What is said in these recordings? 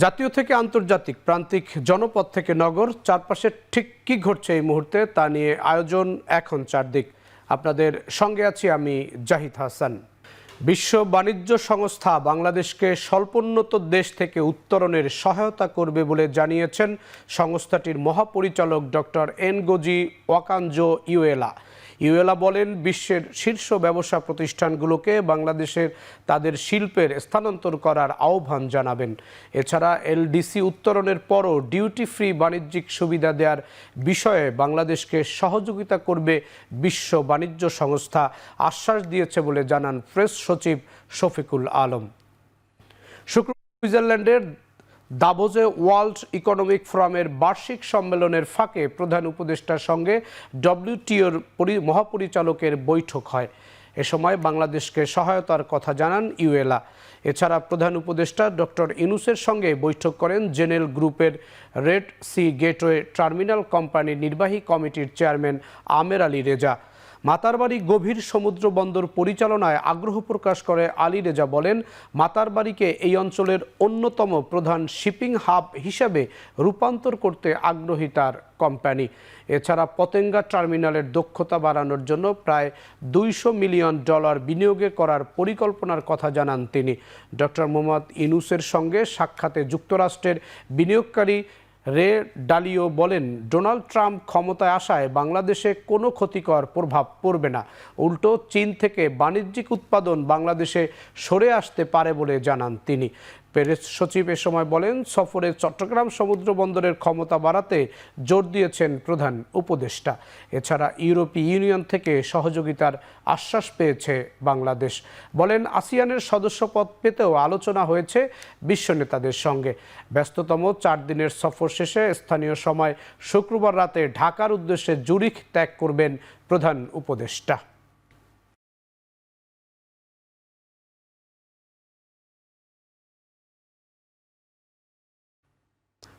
জাতীয় থেকে আন্তর্জাতিক, প্রান্তিক জনপদ থেকে নগর, চারপাশে ঠিক কী ঘটছে এই মুহূর্তে তা নিয়ে আয়োজন এখন চারদিক। আপনাদের সঙ্গে আছি আমি জাহিদ হাসান। বিশ্ব বাণিজ্য সংস্থা বাংলাদেশকে স্বল্পোন্নত দেশ থেকে উত্তরণের সহায়তা করবে বলে জানিয়েছেন সংস্থাটির মহাপরিচালক ডক্টর এনগোজি ওয়াকানজো ইউয়েলা। ইউয়েলা বলেন, বিশ্বের শীর্ষ ব্যবসা প্রতিষ্ঠানগুলোকে বাংলাদেশের তাদের শিল্পের স্থানান্তর করার আহ্বান জানাবেন। এছাড়া এলডিসি উত্তরণের পরও ডিউটি ফ্রি বাণিজ্যিক সুবিধা দেওয়ার বিষয়ে বাংলাদেশকে সহযোগিতা করবে বিশ্ব বাণিজ্য সংস্থা আশ্বাস দিয়েছে বলে জানান প্রেস সচিব শফিকুল আলম। শুক্রবার সুইজারল্যান্ডের দাভোসে ওয়ার্ল্ড ইকোনমিক ফোরামের বার্ষিক সম্মেলনের ফাঁকে প্রধান উপদেষ্টার সঙ্গে ডব্লিউটিওর মহাপরিচালকের বৈঠক হয়। এ সময় বাংলাদেশকে সহায়তার কথা জানান ইউয়েলা। এছাড়া প্রধান উপদেষ্টা ডক্টর ইউনূসের সঙ্গে বৈঠক করেন জেনেল গ্রুপের রেড সি গেটওয়ে টার্মিনাল কোম্পানির নির্বাহী কমিটির চেয়ারম্যান আমের আলী রেজা। মাতারবাড়ি গভীর সমুদ্র বন্দর পরিচালনায় আগ্রহ প্রকাশ করে আলী রেজা বলেন, মাতারবাড়িকে এই অঞ্চলের অন্যতম প্রধান শিপিং হাব হিসেবে রূপান্তর করতে আগ্রহী তার কোম্পানি। এছাড়া পতেঙ্গা টার্মিনালের দক্ষতা বাড়ানোর জন্য প্রায় $200 মিলিয়ন বিনিয়োগে করার পরিকল্পনার কথা জানান তিনি। ডক্টর মোহাম্মদ ইউনূসের সঙ্গে সাক্ষাতে যুক্তরাষ্ট্রের বিনিয়োগকারী রে ডালিও বলেন, ডোনাল্ড ট্রাম্প ক্ষমতায় আসায় বাংলাদেশে কোনো ক্ষতিকর প্রভাব পড়বে না, উল্টো চীন থেকে বাণিজ্যিক উৎপাদন বাংলাদেশে সরে আসতে পারে বলে জানান তিনি। প্রেস সচিব এ সময় বলেন, সফরে চট্টগ্রাম সমুদ্র বন্দরের ক্ষমতা বাড়াতে জোর দিয়েছেন প্রধান উপদেষ্টা। এছাড়া ইউরোপীয় ইউনিয়ন থেকে সহযোগিতার আশ্বাস পেয়েছে বাংলাদেশ। বলেন, আসিয়ানের সদস্যপদ পেতেও আলোচনা হয়েছে বিশ্ব নেতাদের সঙ্গে। ব্যস্ততম 4 দিনের সফর শেষে স্থানীয় সময় শুক্রবার রাতে ঢাকার উদ্দেশ্যে জুরিখ ত্যাগ করবেন প্রধান উপদেষ্টা।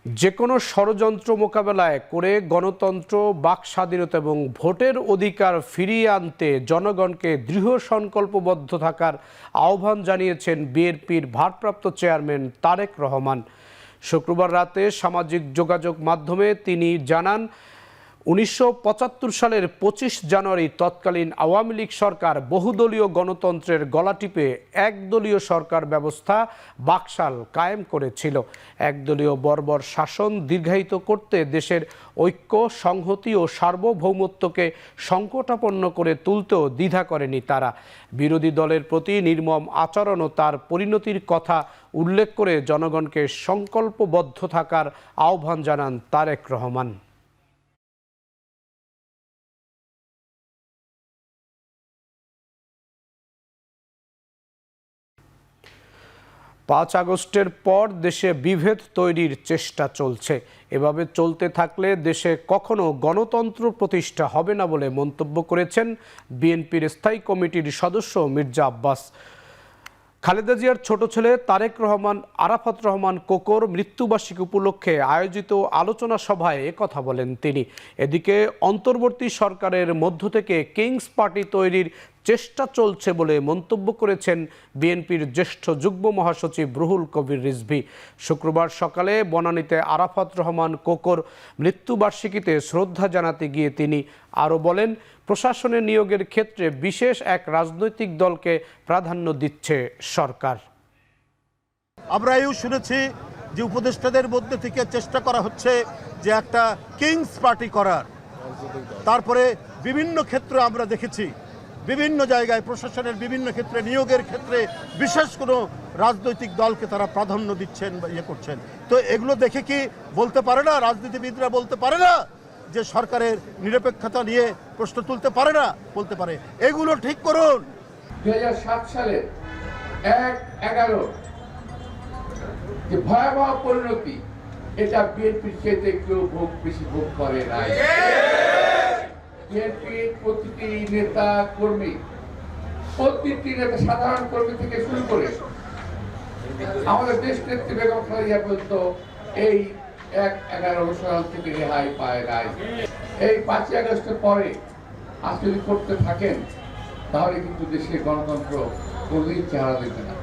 যে কোনো ষড়যন্ত্র মোকাবেলায় করে গণতন্ত্র, বাক স্বাধীনতা এবং ভোটের অধিকার ফিরিয়ে আনতে জনগণকে দৃঢ় সংকল্পবদ্ধ থাকার আহ্বান জানিয়েছেন বিএনপির ভারপ্রাপ্ত চেয়ারম্যান তারেক রহমান। শুক্রবার রাতে সামাজিক যোগাযোগ মাধ্যমে তিনি জানান, 1975 সালের 25 জানুয়ারি তৎকালীন আওয়ামী লীগ সরকার বহুদলীয় গণতন্ত্রের গলা টিপে একদলীয় সরকার ব্যবস্থা বাকশাল কায়েম করেছিল। একদলীয় বর্বর শাসন দীর্ঘায়িত করতে দেশের ঐক্য, সংহতি ও সার্বভৌমত্বকে সংকটাপন্ন করে তুলতেও দ্বিধা করেনি তারা। বিরোধী দলের প্রতি নির্মম আচরণ ও তার পরিণতির কথা উল্লেখ করে জনগণকে সংকল্পবদ্ধ থাকার আহ্বান জানান তারেক রহমান। 5 আগস্টের পর দেশে বিভেদ তৈরির চেষ্টা চলছে। এভাবে চলতে থাকলে দেশে কখনো গণতন্ত্র প্রতিষ্ঠা হবে না বলে মন্তব্য করেছেন বিএনপির স্থায়ী কমিটির সদস্য মির্জা আব্বাস। খালেদা জিয়ার ছোট ছেলে তারেক রহমান আরাফাত রহমান কোকোর মৃত্যুবার্ষিকী উপলক্ষে আয়োজিত আলোচনা সভায় একথা বলেন তিনি। এদিকে অন্তর্বর্তী সরকারের মধ্য থেকে কিংস পার্টি তৈরির চেষ্টা চলছে বলে মন্তব্য করেছেন বিএনপির জ্যেষ্ঠ যুগ্ম মহাসচিব রুহুল কবির রিজভী। শুক্রবার সকালে বনানীতে আরাফাত রহমান কোকোর মৃত্যুবার্ষিকীতে শ্রদ্ধা জানাতে গিয়ে তিনি আরও বলেন, প্রশাসনে নিয়োগের ক্ষেত্রে বিশেষ এক রাজনৈতিক দলকে প্রাধান্য দিচ্ছে সরকার। আমরা এও শুনেছি যে উপদেষ্টাদের মধ্যে থেকে চেষ্টা করা হচ্ছে যে একটা কিংস পার্টি করার। তারপরে বিভিন্ন ক্ষেত্রে আমরা দেখেছি বিভিন্ন জায়গায় প্রশাসনের বিভিন্ন ক্ষেত্রে নিয়োগের ক্ষেত্রে বিশেষ কোনো রাজনৈতিক দলকে তারা প্রাধান্য দিচ্ছেন বা ইয়ে করছেন। তো এগুলো দেখে কি বলতে পারে না, রাজনীতিবিদরা বলতে পারে না যে সরকারের নিরপেক্ষতা নিয়ে প্রশ্ন তুলতে পারে না? বলতে পারে। এগুলো ঠিক করুন। 2007 সালে 1/11 যে ভয়াবহ পরিণতি, এটা বিএনপির চেয়ে কেউ বেশি ভোগ করে নাই। বিএনপির প্রতিটি নেতা কর্মী, সাধারণ কর্মী থেকে শুরু করে আমাদের দেশ নেত্রী বেগম খালেদা জিয়া পর্যন্ত এই 1/11 অনুসরণ থেকে রেহাই পায় নাই। এই 5 আগস্টের পরে আজ যদি করতে থাকেন তাহলে কিন্তু দেশের গণতন্ত্র কোনদিন চেহারা দেবে না।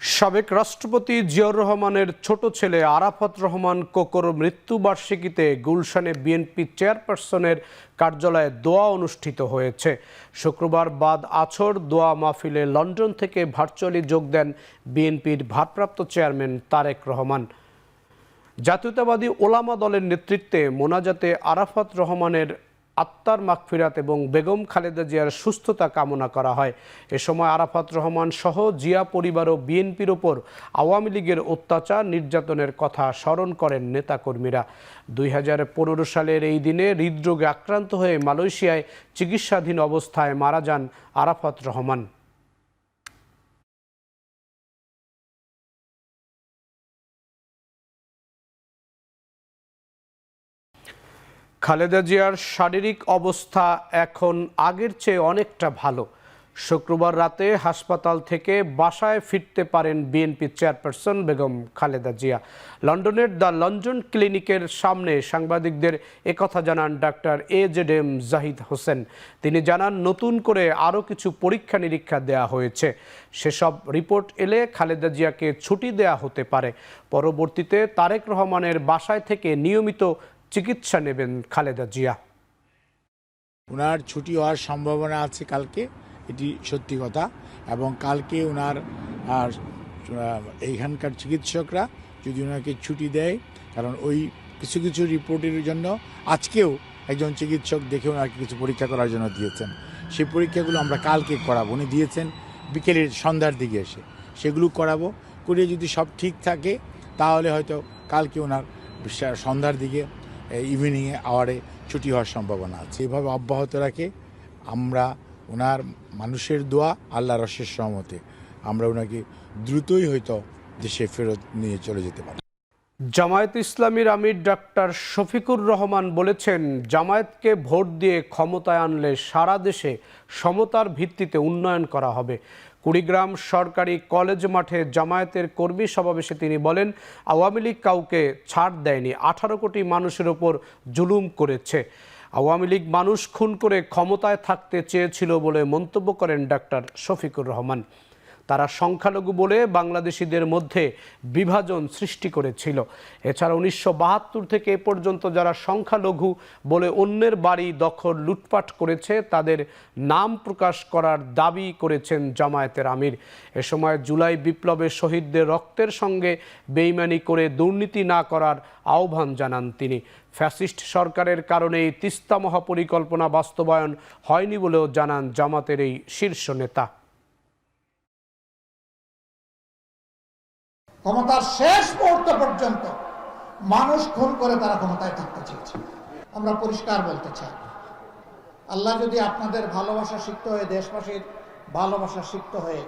সাবেক রাষ্ট্রপতি জিয়াউর রহমানের ছোট ছেলে আরাফাত রহমান কোকোর মৃত্যুবার্ষিকীতে গুলশানে বিএনপি চেয়ারপারসনের কার্যালয়ে দোয়া অনুষ্ঠিত হয়েছে। শুক্রবার বাদ আছর দোয়া মাহফিলে লন্ডন থেকে ভার্চুয়ালি যোগ দেন বিএনপির ভারপ্রাপ্ত চেয়ারম্যান তারেক রহমান। জাতীয়তাবাদী ওলামা দলের নেতৃত্বে মোনাজাতে আরাফাত রহমানের আত্মার মাগফিরাত এবং বেগম খালেদা জিয়ার সুস্থতা কামনা করা হয়। এ সময় আরাফাত রহমান সহ জিয়া পরিবার ও বিএনপির ওপর আওয়ামী লীগের অত্যাচার নির্যাতনের কথা স্মরণ করেন নেতাকর্মীরা। 2015 সালের এই দিনে হৃদরোগে আক্রান্ত হয়ে মালয়েশিয়ায় চিকিৎসাধীন অবস্থায় মারা যান আরাফাত রহমান। খালেদা জিয়ার শারীরিক অবস্থা এখন আগের চেয়ে অনেকটা ভালো। শুক্রবার রাতে হাসপাতাল থেকে বাসায় ফিরতে পারেন বিএনপি চেয়ারপারসন বেগম খালেদা জিয়া। লন্ডনের দ্য লন্ডন ক্লিনিকের সামনে সাংবাদিকদের একথা জানান ডাক্তার AZM জাহিদ হোসেন। তিনি জানান, নতুন করে আরও কিছু পরীক্ষা নিরীক্ষা দেয়া হয়েছে। সেসব রিপোর্ট এলে খালেদা জিয়াকে ছুটি দেয়া হতে পারে। পরবর্তীতে তারেক রহমানের বাসায় থেকে নিয়মিত চিকিৎসা নেবেন খালেদা জিয়া। ওনার ছুটি হওয়ার সম্ভাবনা আছে কালকে, এটি সত্যি কথা। এবং কালকে ওনার এইখানকার চিকিৎসকরা যদি ওনাকে ছুটি দেয়, কারণ ওই কিছু কিছু রিপোর্টের জন্য আজকেও একজন চিকিৎসক দেখে ওনাকে কিছু পরীক্ষা করার জন্য দিয়েছেন। সেই পরীক্ষাগুলো আমরা কালকে করাবো। উনি দিয়েছেন বিকেলের সন্ধ্যার দিকে এসে, সেগুলো করাবো। করে যদি সব ঠিক থাকে তাহলে হয়তো কালকে ওনার সন্ধ্যার দিকে ইভিনিংয়ে আওয়ারে ছুটি হওয়ার সম্ভাবনা আছে। এভাবে অব্যাহত রাখে আমরা ওনার মানুষের দোয়া, আল্লাহর অশেষ রহমতে আমরা ওনাকে দ্রুতই হয়তো দেশে ফেরত নিয়ে চলে যেতে পারি। জামায়াত ইসলামীর আমির ডাক্তার শফিকুর রহমান বলেছেন, জামায়াতকে ভোট দিয়ে ক্ষমতায় আনলে সারা দেশে সমতার ভিত্তিতে উন্নয়ন করা হবে। কুড়িগ্রাম সরকারি কলেজ মাঠে জামায়াতের কর্মী সমাবেশে তিনি বলেন, আওয়ামী লীগ কাউকে ছাড় দেয়নি, 18 কোটি মানুষের ওপর জুলুম করেছে। আওয়ামী লীগ মানুষ খুন করে ক্ষমতায় থাকতে চেয়েছিল বলে মন্তব্য করেন ডাক্তার শফিকুর রহমান। তারা সংখ্যালঘু বলে বাংলাদেশিদের মধ্যে বিভাজন সৃষ্টি করেছিল। এছাড়া 1972 থেকে এ পর্যন্ত যারা সংখ্যালঘু বলে অন্যের বাড়ি দখল লুটপাট করেছে তাদের নাম প্রকাশ করার দাবি করেছেন জামায়াতের আমির। এ সময় জুলাই বিপ্লবে শহীদদের রক্তের সঙ্গে বেইমানি করে দুর্নীতি না করার আহ্বান জানান তিনি। ফ্যাসিস্ট সরকারের কারণেই তিস্তা মহাপরিকল্পনা বাস্তবায়ন হয়নি বলেও জানান জামাতের এই শীর্ষ নেতা। ক্ষমতার শেষ মুহূর্ত পর্যন্ত মানুষ খুন করে তারা ক্ষমতায় থাকতে চেয়েছে। আমরা পরিষ্কার বলতে চাই, আল্লাহ যদি আপনাদের ভালোবাসা সিক্ত হয়ে, দেশবাসীর ভালোবাসা সিক্ত হয়ে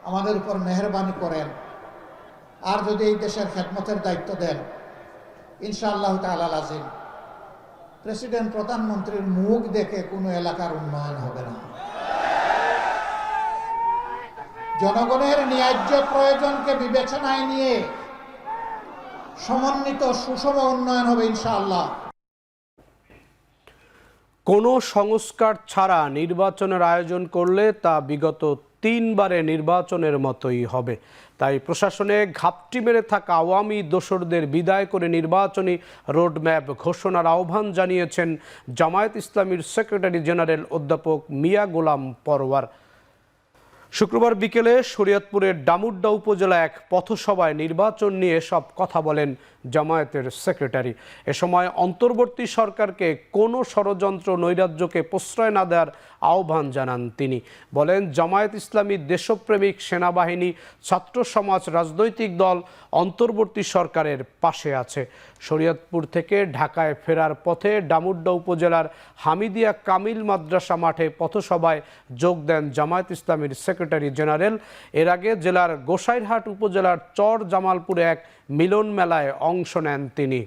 আমাদের উপর মেহেরবানি করেন আর যদি এই দেশের খেদমতের দায়িত্ব দেন, ইনশাআল্লাহ তাআলা লাজিম প্রেসিডেন্ট প্রধানমন্ত্রীর মুখ দেখে কোনো এলাকার উন্নয়ন হবে না। জনগণের ন্যায্য প্রয়োজনকে বিবেচনায় নিয়ে সমন্বিত সুষম উন্নয়ন হবে ইনশাআল্লাহ। কোনো সংস্কার ছাড়া নির্বাচনের আয়োজন করলে তা বিগত 3 বারে নির্বাচনের মতোই হবে। তাই প্রশাসনে ঘাপটি মেরে থাকা আওয়ামী দোসরদের বিদায় করে নির্বাচনী রোডম্যাপ ঘোষণার আহ্বান জানিয়েছেন জামায়াত ইসলামীর সেক্রেটারি জেনারেল অধ্যাপক মিয়া গোলাম পরওয়ার। শুক্রবার বিকেলে শরীয়তপুরের ডামুড্ডা উপজেলা এক পথসভায় নির্বাচন নিয়ে সব কথা বলেন জামায়াতের সেক্রেটারি। এ সময় অন্তর্বর্তী সরকারকে কোনো ষড়যন্ত্র নৈরাজ্যকে প্রশ্রয় না দেওয়ার আহ্বান জানান তিনি। বলেন, জামায়াত ইসলামী দেশপ্রেমিক সেনাবাহিনী, ছাত্র সমাজ, রাজনৈতিক দল অন্তর্বর্তী সরকারের পাশে আছে। শরীয়তপুর থেকে ঢাকায় ফেরার পথে ডামুড্ডা উপজেলার হামিদিয়া কামিল মাদ্রাসা মাঠে পথসভায় যোগ দেন জামায়াত ইসলামীর সেক্রেটারি জেনারেল। এর আগে জেলার গোসাইরহাট উপজেলার চর জামালপুরে এক মিলন মেলায় অংশ নেন তিনি।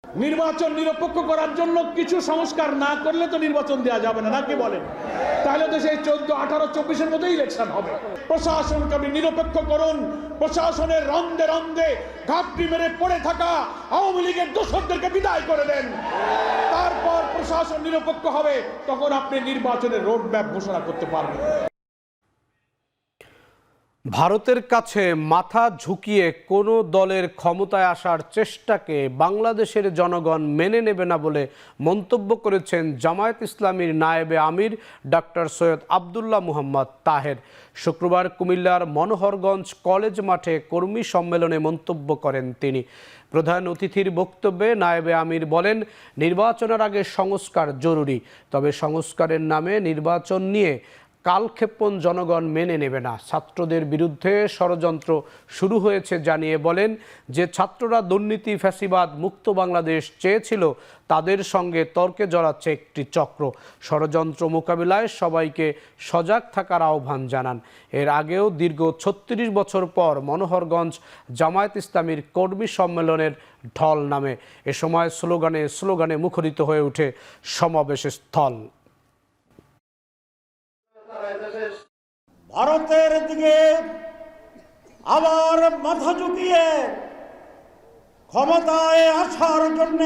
নির্বাচন নিরপেক্ষ করার জন্য কিছু সংস্কার না করলে তো নির্বাচন দেওয়া যাবে না, নাকি বলেন? তাহলে তো সেই 14, 18, 24-এর মধ্যে ইলেকশন হবে। প্রশাসনকে আপনি নিরপেক্ষ করুন। প্রশাসনের রন্ধে রন্ধে ঘাপটি মেরে পড়ে থাকা আওয়ামী লীগের দোসরদেরকে বিদায় করে দেন। তারপর প্রশাসন নিরপেক্ষ হবে, তখন আপনি নির্বাচনের রোড ম্যাপ ঘোষণা করতে পারবেন। ভারতের কাছে মাথা ঝুঁকিয়ে কোনো দলের ক্ষমতায় আসার চেষ্টাকে বাংলাদেশের জনগণ মেনে নেবে না বলে মন্তব্য করেছেন জামায়াত ইসলামীর নায়েবে আমির ডক্টর সৈয়দ আবদুল্লাহ মুহাম্মদ তাহের। শুক্রবার কুমিল্লার মনোহরগঞ্জ কলেজ মাঠে কর্মী সম্মেলনে মন্তব্য করেন তিনি। প্রধান অতিথির বক্তব্যে নায়েবে আমির বলেন, নির্বাচনের আগে সংস্কার জরুরি, তবে সংস্কারের নামে নির্বাচন নিয়ে কালক্ষেপণ জনগণ মেনে নেবে না। ছাত্রদের বিরুদ্ধে ষড়যন্ত্র শুরু হয়েছে জানিয়ে বলেন, যে ছাত্ররা দুর্নীতি ফ্যাসিবাদ মুক্ত বাংলাদেশ চেয়েছিল তাদের সঙ্গে তর্কে জড়াচ্ছে একটি চক্র। ষড়যন্ত্র মোকাবিলায় সবাইকে সজাগ থাকার আহ্বান জানান। এর আগেও দীর্ঘ ৩৬ বছর পর মনোহরগঞ্জ জামায়াত ইসলামীর কর্মী সম্মেলনের ঢল নামে। এ সময় স্লোগানে মুখরিত হয়ে ওঠে সমাবেশ স্থল। ভারতের দিকে আবার মাথা ঝুঁকিয়ে ক্ষমতায় আসার জন্য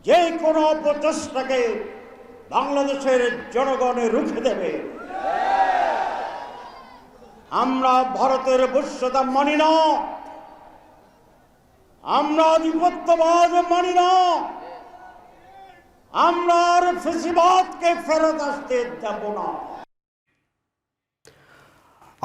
যে কোনো প্রচেষ্টাকে বাংলাদেশের জনগণ রুখে দেবে। আমরা ভারতের বশ্যতা মানি না, আমরা আধিপত্যবাদ মানি না, আমরা আর ফ্যাসিবাদকে ফেরত আসতে দেব না।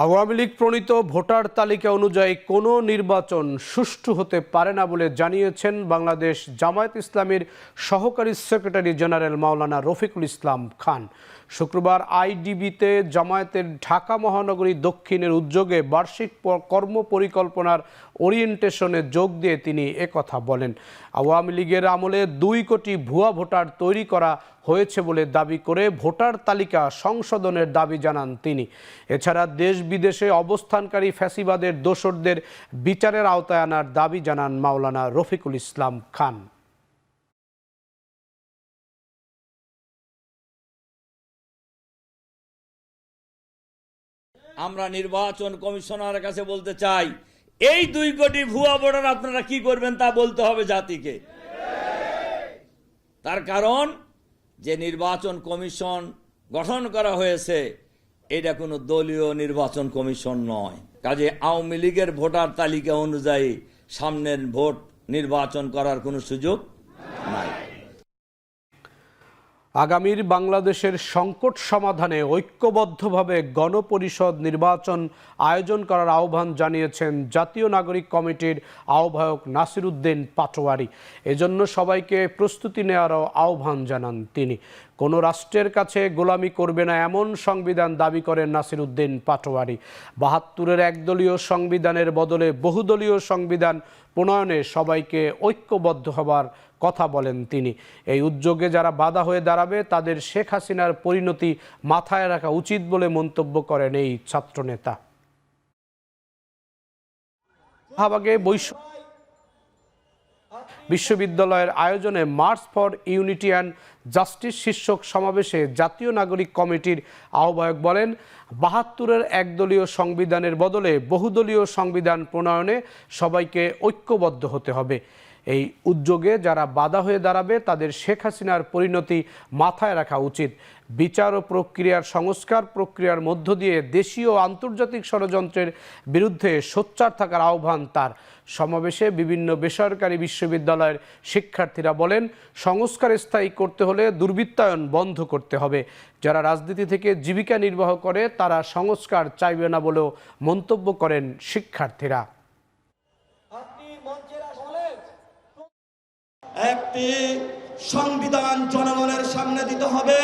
আওয়ামী লীগ প্রণীত ভোটার তালিকা অনুযায়ী কোনো নির্বাচন সুষ্ঠু হতে পারে না বলে জানিয়েছেন বাংলাদেশ জামায়াত ইসলামীর সহকারী সেক্রেটারি জেনারেল মাওলানা রফিকুল ইসলাম খান। শুক্রবার আইডিবিতে জামায়াতের ঢাকা মহানগরী দক্ষিণের উদ্যোগে বার্ষিক কর্মপরিকল্পনার ওরিয়েন্টেশনে যোগ দিয়ে তিনি একথা বলেন। আওয়ামী লীগের আমলে ২ কোটি ভুয়া ভোটার তৈরি করা হয়েছে বলে দাবি করে ভোটার তালিকা সংশোধনের দাবি জানান তিনি। এছাড়া দেশ বিদেশে অবস্থানকারী ফ্যাসিবাদের দোসরদের বিচারের আওতায় আনার দাবি জানান মাওলানা রফিকুল ইসলাম খান। আমরা নির্বাচন কমিশনারের কাছে বলতে চাই, এই ২ কোটি ভুয়া ভোটার আপনারা কি করবেন তা বলতে হবে জাতিকে। তার কারণ যে নির্বাচন কমিশন গঠন করা হয়েছে এটা কোনো দলীয় নির্বাচন কমিশন নয়। কাজে আওয়ামী লীগের ভোটার তালিকা অনুযায়ী সামনের ভোট নির্বাচন করার কোনো সুযোগ নাই। আগামীর বাংলাদেশের সংকট সমাধানে ঐক্যবদ্ধভাবে গণপরিষদ নির্বাচন আয়োজন করার আহ্বান জানিয়েছেন জাতীয় নাগরিক কমিটির আহ্বায়ক নাসির উদ্দিন পাটোয়ারি। এজন্য সবাইকে প্রস্তুতি নেওয়ারও আহ্বান জানান তিনি। কোনো রাষ্ট্রের কাছে গোলামি করবে না এমন সংবিধান দাবি করেন নাসির উদ্দিন পাটোয়ারি। ৭২-এর একদলীয় সংবিধানের বদলে বহুদলীয় সংবিধান প্রণয়নে সবাইকে ঐক্যবদ্ধ হবার কথা বলেন তিনি। এই উদ্যোগে যারা বাধা হয়ে দাঁড়াবে তাদের শেখ হাসিনার পরিণতি মাথায় রাখা উচিত বলে মন্তব্য করেন এই ছাত্রনেতা। শাহবাগে বিশ্ববিদ্যালয়ের আয়োজনে March for unity and justice শীর্ষক সমাবেশে জাতীয় নাগরিক কমিটির আহ্বায়ক বলেন, ৭২-এর একদলীয় সংবিধানের বদলে বহুদলীয় সংবিধান প্রণয়নে সবাইকে ঐক্যবদ্ধ হতে হবে। এই উদ্যোগে যারা বাধা হয়ে দাঁড়াবে তাদের শেখ হাসিনার পরিণতি মাথায় রাখা উচিত। বিচার ও প্রক্রিয়ার সংস্কার প্রক্রিয়ার মধ্য দিয়ে দেশীয় ও আন্তর্জাতিক ষড়যন্ত্রের বিরুদ্ধে সোচ্চার থাকার আহ্বান তার। সমাবেশে বিভিন্ন বেসরকারি বিশ্ববিদ্যালয়ের শিক্ষার্থীরা বলেন, সংস্কার স্থায়ী করতে হলে দুর্বৃত্তায়ন বন্ধ করতে হবে। যারা রাজনীতি থেকে জীবিকা নির্বাহ করে তারা সংস্কার চাইবে না বলেও মন্তব্য করেন শিক্ষার্থীরা। একটি সংবিধান জনগণের সামনে দিতে হবে,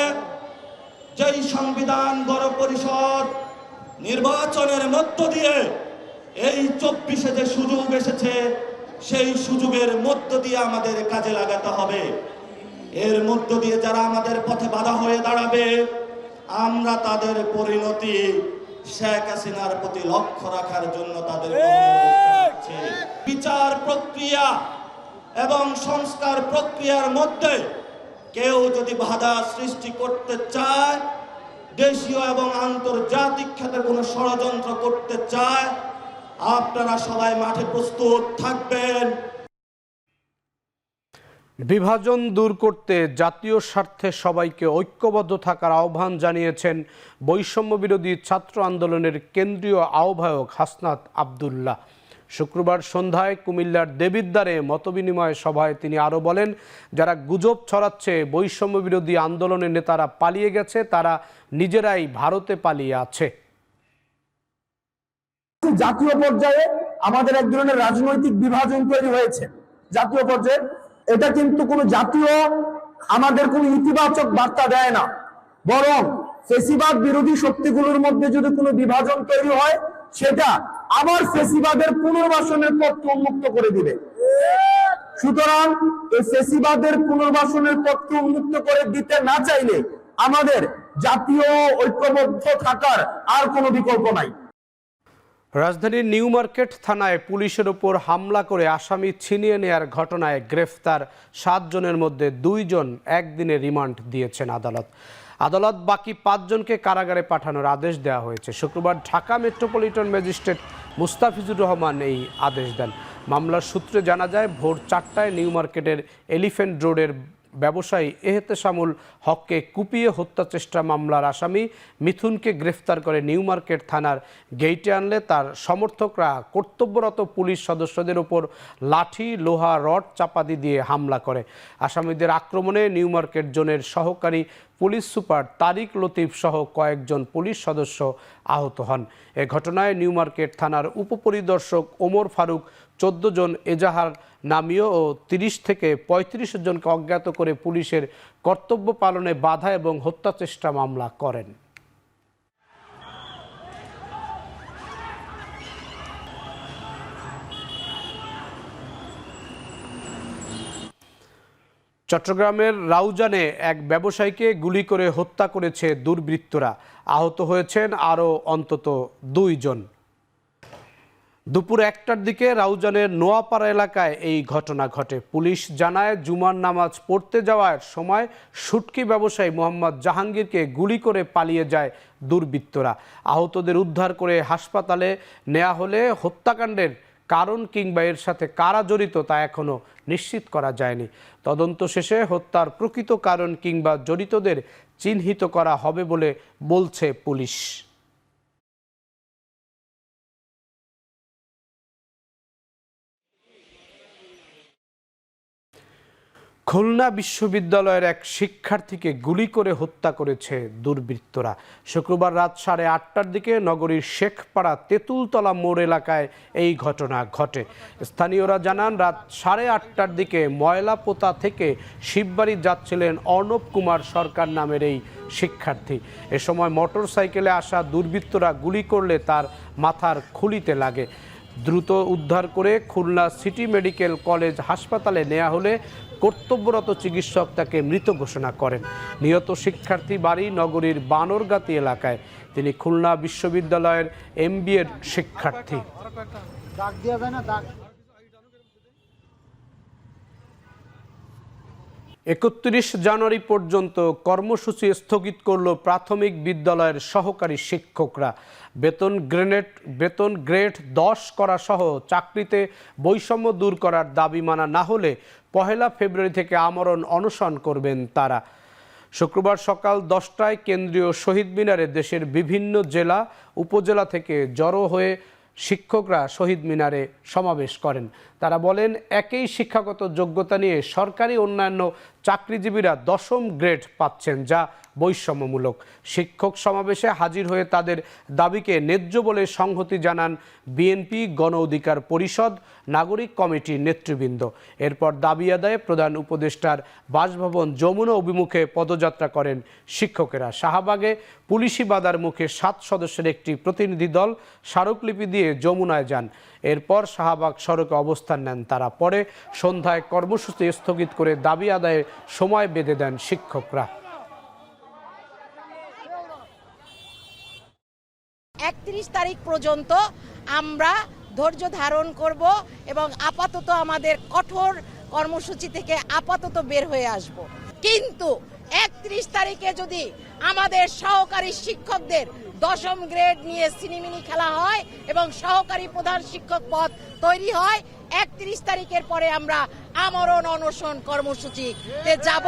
যেই সংবিধান গণপরিষদ নির্বাচনের মধ্য দিয়ে এই ২৪-এ যে সুযোগ এসেছে সেই সুযোগের মধ্য দিয়ে আমাদের কাজে লাগাতে হবে। এর মধ্য দিয়ে যারা আমাদের পথে বাধা হয়ে দাঁড়াবে আমরা তাদের পরিণতি শেখ হাসিনার প্রতি লক্ষ্য রাখার জন্য তাদের বিচার প্রক্রিয়া এবং সংস্কার প্রক্রিয়ার মধ্যে কেউ যদি বাধা সৃষ্টি করতে চায়, দেশীয় এবং আন্তর্জাতিক ক্ষেত্রে কোনো ষড়যন্ত্র করতে চায়, আপনারা সবাই মাঠে প্রস্তুত থাকবেন। বিভাজন দূর করতে জাতীয় স্বার্থে সবাইকে ঐক্যবদ্ধ থাকার আহ্বান জানিয়েছেন বৈষম্য বিরোধী ছাত্র আন্দোলনের কেন্দ্রীয় আহ্বায়ক হাসনাত আব্দুল্লাহ। শুক্রবার সন্ধ্যায় কুমিল্লার দেবিদ্বারে মতবিনিময় সভায় তিনি আরও বলেন, যারা গুজব ছড়াচ্ছে বৈষম্য বিরোধী আন্দোলনের নেতারা পালিয়ে গেছে, তারা নিজেরাই ভারতে পালিয়ে আছে। জাতীয় পর্যায়ে আমাদের এক ধরনের রাজনৈতিক বিভাজন তৈরি হয়েছে জাতীয় পর্যায়ে। এটা কিন্তু কোনো জাতীয় আমাদের কোনো ইতিবাচক বার্তা দেয় না, বরং ফেসিবাদ বিরোধী শক্তিগুলোর মধ্যে যদি কোনো বিভাজন তৈরি হয়, সেটা আবার ফেসিবাদের পুনর্বাসনের পথকে উন্মুক্ত করে দিবে। সুতরাং এই ফেসিবাদের পুনর্বাসনের পথকে উন্মুক্ত করে দিতে না চাইলে আমাদের জাতীয় ঐক্যবদ্ধ থাকার আর কোনো বিকল্প নাই। রাজধানীর নিউ মার্কেট থানায় পুলিশের ওপর হামলা করে আসামি ছিনিয়ে নেয়ার ঘটনায় গ্রেফতার 7 জনের মধ্যে 2 জন একদিনের রিমান্ড দিয়েছেন আদালত। বাকি 5 জনকে কারাগারে পাঠানোর আদেশ দেওয়া হয়েছে। শুক্রবার ঢাকা মেট্রোপলিটন ম্যাজিস্ট্রেট মুস্তাফিজুর রহমান এই আদেশ দেন। মামলার সূত্রে জানা যায়, ভোর 4টায় নিউ মার্কেটের এলিফ্যান্ট রোডের ব্যবসায়ী এহতেশামুল হককে কুপিয়ে হত্যা চেষ্টা মামলার আসামি মিথুনকে গ্রেফতার করে নিউ মার্কেট থানার গেইটে আনলে তার সমর্থকরা কর্তব্যরত পুলিশ সদস্যদের ওপর লাঠি, লোহা, রড চাপাতি দিয়ে হামলা করে। আসামিদের আক্রমণে নিউ মার্কেট জোনের সহকারী পুলিশ সুপার তারিক লতিফ সহ কয়েকজন পুলিশ সদস্য আহত হন। এ ঘটনায় নিউ মার্কেট থানার উপপরিদর্শক ওমর ফারুক 14 জন এজাহার নামীয় ও 30 থেকে 35 জনকে অজ্ঞাত করে পুলিশের কর্তব্য পালনে বাধা এবং হত্যা চেষ্টা মামলা করেন। চট্টগ্রামের রাউজানে এক ব্যবসায়ীকে গুলি করে হত্যা করেছে দুর্বৃত্তরা। আহত হয়েছেন আরও অন্তত 2 জন। দুপুর 1টার দিকে রাউজানের নোয়াপাড়া এলাকায় এই ঘটনা ঘটে। পুলিশ জানায়, জুমার নামাজ পড়তে যাওয়ার সময় শুটকি ব্যবসায়ী মোহাম্মদ জাহাঙ্গীরকে গুলি করে পালিয়ে যায় দুর্বৃত্তরা। আহতদের উদ্ধার করে হাসপাতালে নেওয়া হলে হত্যাকাণ্ডের কারণ কিংবা এর সাথে কারা জড়িত তা এখনও নিশ্চিত করা যায়নি। তদন্ত শেষে হত্যার প্রকৃত কারণ কিংবা জড়িতদের চিহ্নিত করা হবে বলে বলছে পুলিশ। খুলনা বিশ্ববিদ্যালয়ের এক শিক্ষার্থীকে গুলি করে হত্যা করেছে দুর্বৃত্তরা। শুক্রবার রাত 8:30টার দিকে নগরীর শেখপাড়া তেঁতুলতলা মোড় এলাকায় এই ঘটনা ঘটে। স্থানীয়রা জানান, রাত 8:30টার দিকে ময়লাপোতা থেকে শিববাড়ি যাচ্ছিলেন অর্ণব কুমার সরকার নামের এই শিক্ষার্থী। এ সময় মোটরসাইকেলে আসা দুর্বৃত্তরা গুলি করলে তার মাথার খুলিতে লাগে। দ্রুত উদ্ধার করে খুলনা সিটি মেডিকেল কলেজ হাসপাতালে নেওয়া হলে কর্তব্যরত চিকিৎসক তাকে মৃত ঘোষণা করেন। নিহত শিক্ষার্থী বাড়ি নগরীর বানরগাতি এলাকায়। তিনি খুলনা বিশ্ববিদ্যালয়ের MBA শিক্ষার্থী। 31 জানুয়ারি পর্যন্ত কর্মসূচি স্থগিত করল প্রাথমিক বিদ্যালয়ের সহকারী শিক্ষকরা। বেতন গ্রেড 10 করা সহ চাকরিতে বৈষম্য দূর করার দাবি মানা না হলে 1 ফেব্রুয়ারি থেকে আমরণ অনশন করবেন তারা। শুক্রবার সকাল 10টায় কেন্দ্রীয় শহীদ মিনারে দেশের বিভিন্ন জেলা উপজেলা থেকে জড়ো হয়ে শিক্ষকরা শহীদ মিনারে সমাবেশ করেন। তারা বলেন, একই শিক্ষাগত যোগ্যতা নিয়ে সরকারি অন্যান্য চাকরিজীবীরা 10ম গ্রেড পাচ্ছেন, যা বৈষম্যমূলক। শিক্ষক সমাবেশে হাজির হয়ে তাদের দাবিকে ন্যায্য বলে সংহতি জানান বিএনপি, গণ অধিকার পরিষদ, নাগরিক কমিটির নেতৃবৃন্দ। এরপর দাবি আদায়ে প্রধান উপদেষ্টার বাসভবন যমুনা অভিমুখে পদযাত্রা করেন শিক্ষকেরা। শাহবাগে পুলিশি বাধার মুখে 7 সদস্যের একটি প্রতিনিধি দল স্মারকলিপি দিয়ে যমুনায় যান। এরপর শাহবাগ সড়কে অবস্থান নেন তারা। পরে সন্ধ্যায় কর্মসূচি স্থগিত করে দাবি আদায়ে সময় বেঁধে দেন শিক্ষকরা। 31 তারিখ পর্যন্ত আমরা ধৈর্য ধারণ করব এবং আপাতত আমাদের কঠোর কর্মসূচি থেকে আপাতত বের হয়ে আসব। কিন্তু 31 তারিখে যদি আমাদের সহকারী শিক্ষকদের 10ম গ্রেড নিয়ে সিনেমিনি খেলা হয় এবং সহকারী প্রধান শিক্ষক পদ তৈরি হয়, 31 তারিখের পরে আমরা আমরণ অনশন কর্মসূচিতে যাব।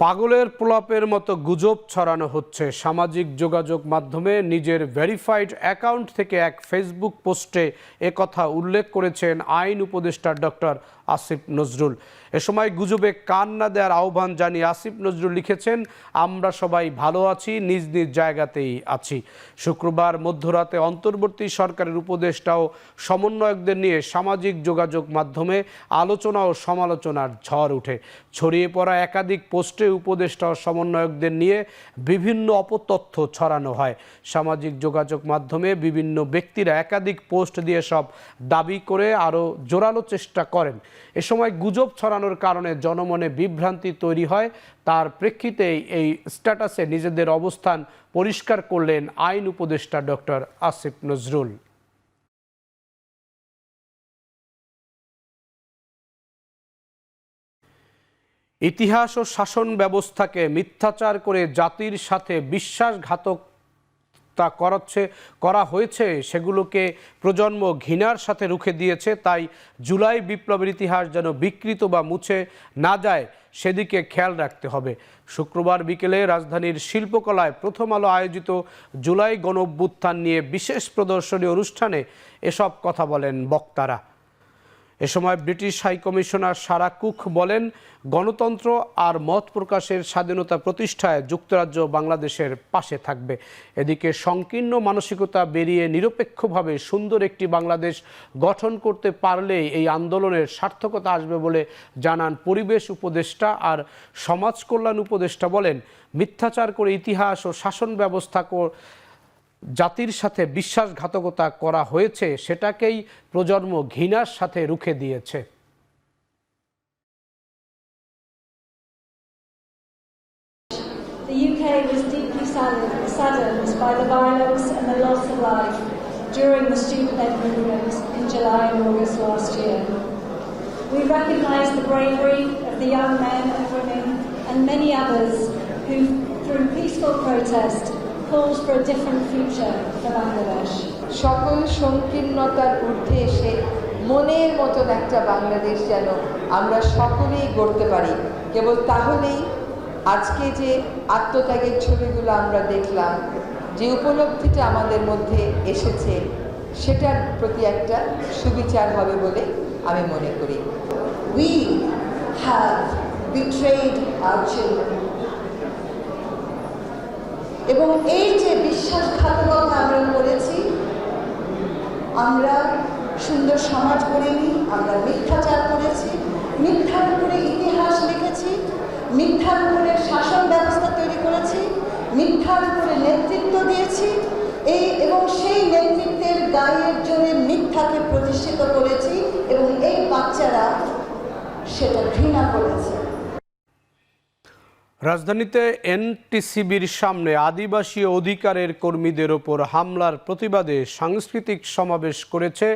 পাগলের প্রলাপের মতো গুজব ছড়ানো হচ্ছে। সামাজিক যোগাযোগ মাধ্যমে নিজের ভেরিফাইড অ্যাকাউন্ট থেকে এক ফেসবুক পোস্টে একথা উল্লেখ করেছেন আইন উপদেষ্টা ডক্টর আসিফ নজরুল। এ সময় গুজবে কান না দেওয়ার আহ্বান জানিয়ে আসিফ নজরুল লিখেছেন, আমরা সবাই ভালো আছি, নিজ নিজ জায়গাতেই আছি। শুক্রবার মধ্যরাতে অন্তর্বর্তী সরকারের উপদেষ্টা ও সমন্বয়কদের নিয়ে সামাজিক যোগাযোগ মাধ্যমে আলোচনা ও সমালোচনার ঝড় ওঠে। ছড়িয়ে পড়া একাধিক পোস্টে উপদেষ্টা ও সমন্বয়কদের নিয়ে বিভিন্ন অপতথ্য ছড়ানো হয়। সামাজিক যোগাযোগ মাধ্যমে বিভিন্ন ব্যক্তিরা একাধিক পোস্ট দিয়ে সব দাবি করে আরও জোরালো চেষ্টা করেন। এ সময় গুজব ছড়ানোর কারণে জনমনে বিভ্রান্তি তৈরি হয়। তার প্রেক্ষিতে এই স্ট্যাটাসে নিজেদের অবস্থান পরিষ্কার করলেন আইন উপদেষ্টা ডক্টর আসিফ নজরুল। ইতিহাস ও শাসন ব্যবস্থাকে মিথ্যাচার করে জাতির সাথে বিশ্বাসঘাতকতা করা হয়েছে, সেগুলোকে প্রজন্ম ঘৃণার সাথে রুখে দিয়েছে। তাই জুলাই বিপ্লবের ইতিহাস যেন বিকৃত বা মুছে না যায় সেদিকে খেয়াল রাখতে হবে। শুক্রবার বিকেলে রাজধানীর শিল্পকলায় প্রথম আলো আয়োজিত জুলাই গণঅভ্যুত্থান নিয়ে বিশেষ প্রদর্শনী অনুষ্ঠানে এসব কথা বলেন বক্তারা। এ সময় ব্রিটিশ হাইকমিশনার সারা কুক বলেন, গণতন্ত্র আর মত প্রকাশের স্বাধীনতা প্রতিষ্ঠায় যুক্তরাজ্য বাংলাদেশের পাশে থাকবে। এদিকে সংকীর্ণ মানসিকতা বেরিয়ে নিরপেক্ষভাবে সুন্দর একটি বাংলাদেশ গঠন করতে পারলেই এই আন্দোলনের সার্থকতা আসবে বলে জানান পরিবেশ উপদেষ্টা। আর সমাজ কল্যাণ উপদেষ্টা বলেন, মিথ্যাচার করে ইতিহাস ও শাসন ব্যবস্থা জাতির সাথে বিশ্বাসঘাতকতা করা হয়েছে, সেটাকেই প্রজন্ম ঘৃণার সাথে রুখে দিয়েছে। The UK was deeply saddened by the violence and the loss of life during the student-led movement in July and August last year. We recognise the bravery of the young men and women and many others who, through peaceful protest, calls for a different future for Bangladesh. সকল সংকীর্ণতার ঊর্ধ্বে এসে মনের মতন একটা বাংলাদেশ যেন আমরা সকলেই গড়তে পারি। কেবল তাহলেই আজকে যে আত্মত্যাগের ছবিগুলো আমরা দেখলাম, যে উপলব্ধিটা আমাদের মধ্যে এসেছে, সেটার প্রতি একটা সুবিচার হবে বলে আমি মনে করি। We have betrayed our children. এবং এই যে বিশ্বাসঘাতকতা আমরা করেছি, আমরা সুন্দর সমাজ গড়িনি, আমরা মিথ্যাচার করেছি, মিথ্যার উপরে ইতিহাস লিখেছি, মিথ্যার উপরে শাসন ব্যবস্থা তৈরি করেছি, মিথ্যার উপরে নেতৃত্ব দিয়েছি, এবং সেই নেতৃত্বের গায়ের জোরে মিথ্যাকে প্রতিষ্ঠিত করেছি এবং এই বাচ্চারা সেটা ঘৃণা করেছে। রাজধানীতে এনটিসিবির সামনে আদিবাসী অধিকারের কর্মীদের ওপর হামলার প্রতিবাদে সাংস্কৃতিক সমাবেশ করেছে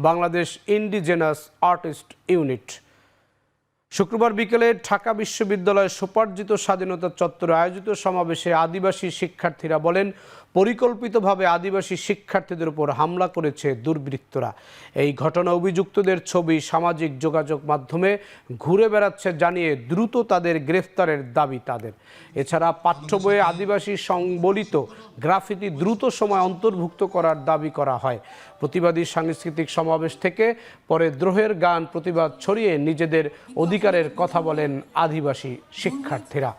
বাংলাদেশ ইন্ডিজেনাস আর্টিস্ট ইউনিট। শুক্রবার বিকেলে ঢাকা বিশ্ববিদ্যালয়ের স্বোপার্জিত স্বাধীনতা চত্বরে আয়োজিত সমাবেশে আদিবাসী শিক্ষার্থীরা বলেন, পরিকল্পিতভাবে আদিবাসী শিক্ষার্থীদের উপর হামলা করেছে দুর্বৃত্তরা। এই ঘটনা অভিযুক্তদের ছবি সামাজিক যোগাযোগ মাধ্যমে ঘুরে বেড়াচ্ছে জানিয়ে দ্রুত তাদের গ্রেফতারের দাবি তাদের। এছাড়া পাঠ্য বইয়ে আদিবাসী সংবলিত গ্রাফিতি দ্রুত সময় অন্তর্ভুক্ত করার দাবি করা হয়। প্রতিবাদী সাংস্কৃতিক সমাবেশ থেকে পরে দ্রোহের গান প্রতিবাদ ছড়িয়ে নিজেদের অধিকারের কথা বলেন আদিবাসী শিক্ষার্থীরা।